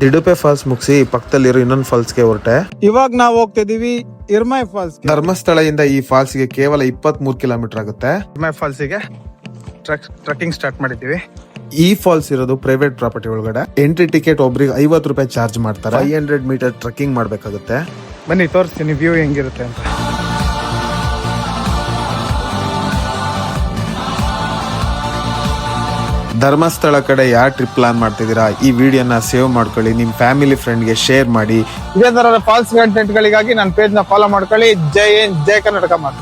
ದಿಡುಪೆ falls ಮುಗಿಸಿ ಪಕ್ಕದಲ್ಲಿರೋ ಇನ್ನೊಂದು ಫಾಲ್ಸ್ಗೆ ಹೊರಟೆ. ಇವಾಗ ನಾವು ಹೋಗ್ತಾ ಇದೀವಿ ಇರ್ಮೈ ಫಾಲ್ಸ್. ಧರ್ಮಸ್ಥಳದಿಂದ ಈ ಫಾಲ್ಸ್ಗೆ ಕೇವಲ 23 ಕಿಲೋಮೀಟರ್ ಆಗುತ್ತೆ. ಇರ್ಮೈ ಫಾಲ್ಸಿಗೆ ಟ್ರೆಕ್ಕಿಂಗ್ ಸ್ಟಾರ್ಟ್ ಮಾಡಿದ್ದೀವಿ. ಈ ಫಾಲ್ಸ್ ಇರೋದು ಪ್ರೈವೇಟ್ ಪ್ರಾಪರ್ಟಿ ಒಳಗಡೆ. ಎಂಟ್ರಿ ಟಿಕೆಟ್ ಒಬ್ರಿಗೆ 50 ರೂಪಾಯಿ ಚಾರ್ಜ್ ಮಾಡ್ತಾರೆ. 500 ಮೀಟರ್ ಟ್ರೆಕ್ಕಿಂಗ್ ಮಾಡ್ಬೇಕಾಗುತ್ತೆ. ಬನ್ನಿ ತೋರಿಸ್ತೀನಿ ವ್ಯೂ ಹೆಂಗಿರುತ್ತೆ ಅಂತ. ಧರ್ಮಸ್ಥಳ ಕಡೆ ಯಾರು ಟ್ರಿಪ್ ಪ್ಲಾನ್ ಮಾಡ್ತಿದ್ದೀರಾ, ಈ ವಿಡಿಯೋನ ಸೇವ್ ಮಾಡ್ಕೊಳ್ಳಿ, ನಿಮ್ ಫ್ಯಾಮಿಲಿ ಫ್ರೆಂಡ್ಗೆ ಶೇರ್ ಮಾಡಿ. ಇದೇ ತರದ ಫಾಲ್ಸ್ ಕಂಟೆಂಟ್ ಗಳಿಗಾಗಿ ನನ್ನ ಪೇಜ್ ನ ಫಾಲೋ ಮಾಡ್ಕೊಳ್ಳಿ. ಜೈ ಹಿಂದ್, ಜೈ ಕರ್ನಾಟಕ ಮಾತು.